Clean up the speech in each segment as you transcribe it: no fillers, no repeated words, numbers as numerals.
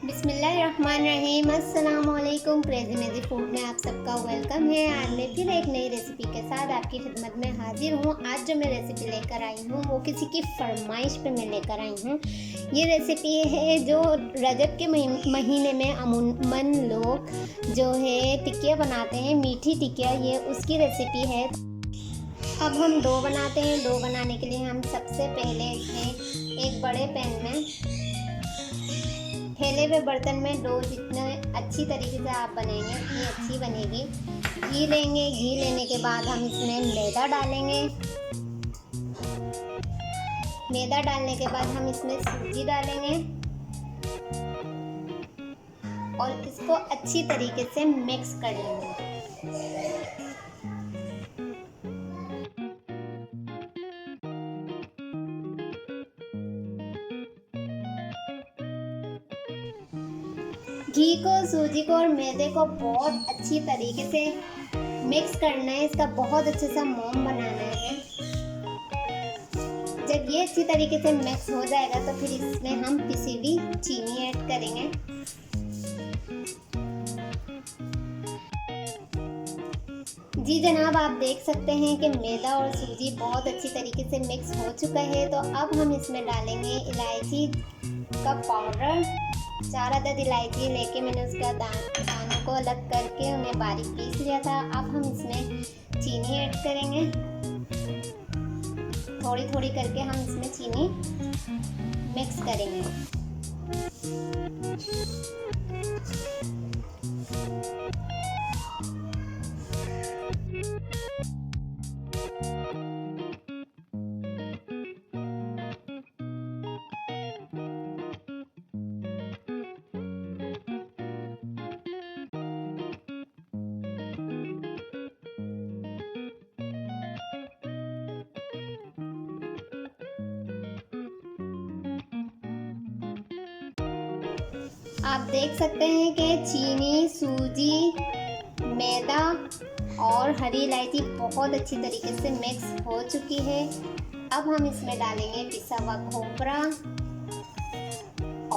बिस्मिल्लाहिर्रहमानिर्रहीम। अस्सलाम वालेकुम। क्रेज़ी मेज़ी फूड में आप सबका वेलकम है। आज मैं फिर एक नई रेसिपी के साथ आपकी खिदमत में हाजिर हूँ। आज जो मैं रेसिपी लेकर आई हूँ वो किसी की फरमाइश पे मैं लेकर आई हूँ। ये रेसिपी है जो रजब के महीने में अमूमन लोग जो है टिक्कियाँ बनाते हैं, मीठी टिक्कियाँ, ये उसकी रेसिपी है। अब हम डो बनाते हैं। डो बनाने के लिए हम सबसे पहले इसमें एक बड़े पैन में ठेले पे बर्तन में डो जितने अच्छी तरीके से आप बनाएंगे उतनी अच्छी बनेगी। घी लेंगे। घी लेने के बाद हम इसमें मैदा डालेंगे। मैदा डालने के बाद हम इसमें सूजी डालेंगे और इसको अच्छी तरीके से मिक्स कर लेंगे। घी को, सूजी को और मैदे को बहुत अच्छी तरीके से मिक्स करना है। इसका बहुत अच्छे से मोम बनाना है। जब ये अच्छी तरीके से मिक्स हो जाएगा तो फिर इसमें हम पिसी हुई चीनी ऐड करेंगे। जी जनाब, आप देख सकते हैं कि मैदा और सूजी बहुत अच्छी तरीके से मिक्स हो चुका है। तो अब हम इसमें डालेंगे इलायची का पाउडर। 4 अदद इलायची लेके मैंने उसका दानों को अलग करके उन्हें बारीक पीस लिया था। अब हम इसमें चीनी ऐड करेंगे। थोड़ी थोड़ी करके हम इसमें चीनी मिक्स करेंगे। आप देख सकते हैं कि चीनी, सूजी, मैदा और हरी इलायची बहुत अच्छी तरीके से मिक्स हो चुकी है। अब हम इसमें डालेंगे पिसा हुआ खोपरा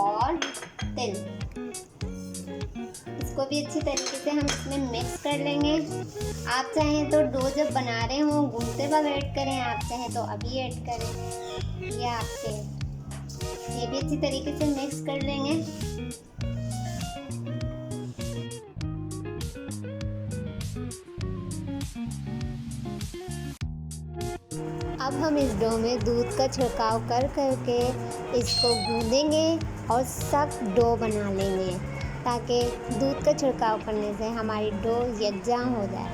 और तिल। इसको भी अच्छी तरीके से हम इसमें मिक्स कर लेंगे। आप चाहें तो डो जब बना रहे हो गूंथते वक्त ऐड करें, आप चाहें तो अभी ऐड करें, ये आपके। ये भी अच्छी तरीके से मिक्स कर लेंगे। अब हम इस डो में दूध का छिड़काव कर करके इसको गूंदेंगे और सख्त डो बना लेंगे ताकि दूध का छिड़काव करने से हमारी डो यकजां हो जाए।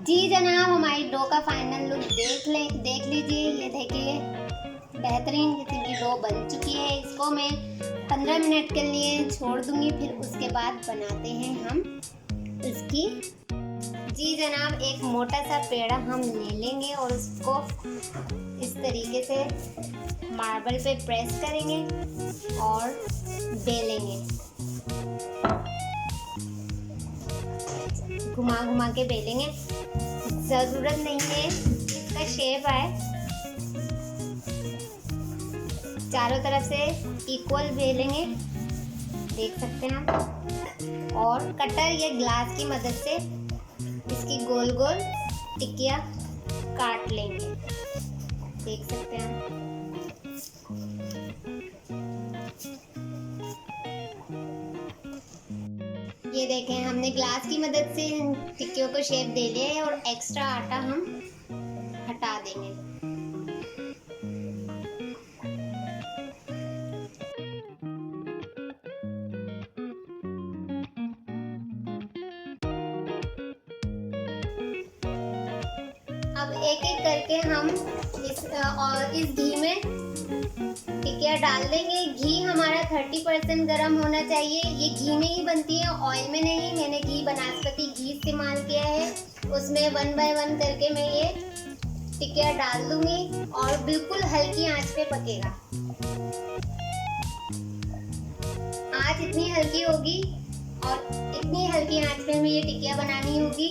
जी जनाब, हमारी डो का फाइनल लुक देख लीजिए। ये देखिए, बेहतरीन किस्म की डो बन चुकी है। इसको मैं 15 मिनट के लिए छोड़ दूंगी, फिर उसके बाद बनाते हैं हम इसकी। जी जनाब, एक मोटा सा पेड़ा हम ले लेंगे और उसको इस तरीके से मार्बल पे प्रेस करेंगे और बेलेंगे। घुमा घुमा के बेलेंगे। ज़रूरत नहीं है इसका शेप आए, चारों तरफ से इक्वल बेलेंगे, देख सकते हैं आप। और कटर या ग्लास की मदद से इसकी गोल गोल टिक्कियाँ काट लेंगे, देख सकते हैं आप। ये देखें, हमने ग्लास की मदद से टिक्कियों को शेप दे लिया है और एक्स्ट्रा आटा हम हटा देंगे। अब एक एक करके हम इस घी में टिक्कियाँ डाल देंगे। घी हमारा 30% गर्म होना चाहिए। ये घी में ही बनती है, ऑयल में नहीं। मैंने घी बनास्पति घी इस्तेमाल किया है। उसमें 1 बाय 1 करके मैं ये टिक्कियाँ डाल दूंगी और बिल्कुल हल्की आंच पे पकेगा। आंच इतनी हल्की होगी और इतनी हल्की आंच पे हमें ये टिकिया बनानी होगी,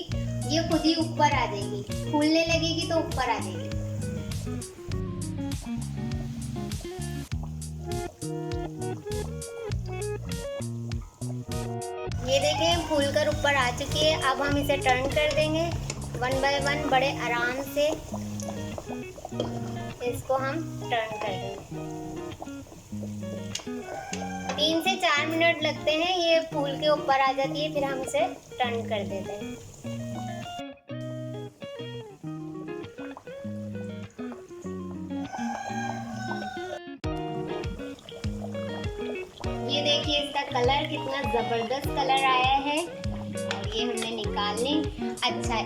ये खुद ही ऊपर आ जाएगी, फूलने लगेगी तो ऊपर आ जाएगी। ये देखें फूल कर ऊपर आ चुकी है। अब हम इसे टर्न कर देंगे 1 बाय 1 बड़े आराम से इसको हम टर्न कर देंगे। 3 से 4 मिनट लगते हैं, ये फूल के ऊपर आ जाती है, फिर हम इसे टर्न कर देते हैं। ये देखिए इसका कलर कितना ज़बरदस्त कलर आया है और ये हमने निकाल ली। अच्छा,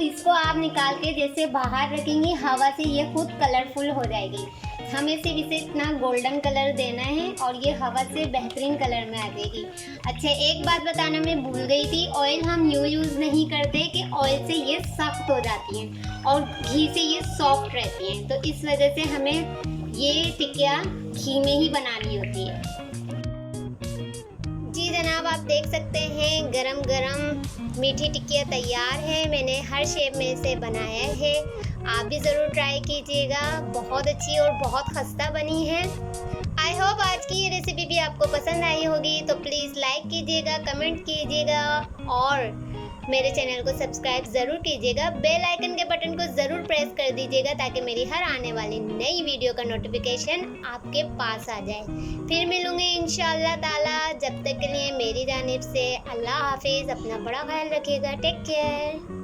इसको आप निकाल के जैसे बाहर रखेंगी हवा से, ये खुद कलरफुल हो जाएगी। हमें सिर्फ इसे इतना गोल्डन कलर देना है और ये हवा से बेहतरीन कलर में आ जाएगी। अच्छा, एक बात बताना मैं भूल गई थी, ऑयल हम यूज़ नहीं करते कि ऑयल से ये सख्त हो जाती हैं और घी से ये सॉफ्ट रहती हैं, तो इस वजह से हमें ये टिकिया घी में ही बनानी होती है। जी जनाब, आप देख सकते हैं गरम गरम मीठी टिकिया तैयार है। मैंने हर शेप में इसे बनाया है, आप भी ज़रूर ट्राई कीजिएगा। बहुत अच्छी और बहुत खस्ता बनी है। आई होप आज की ये रेसिपी भी आपको पसंद आई होगी, तो प्लीज़ लाइक कीजिएगा, कमेंट कीजिएगा और मेरे चैनल को सब्सक्राइब ज़रूर कीजिएगा। बेल आइकन के बटन को ज़रूर प्रेस कर दीजिएगा ताकि मेरी हर आने वाली नई वीडियो का नोटिफिकेशन आपके पास आ जाए। फिर मिलूँगी इंशाअल्लाह ताला। जब तक के लिए मेरी जानिब से अल्लाह हाफिज़। अपना बड़ा ख्याल रखिएगा। Take care.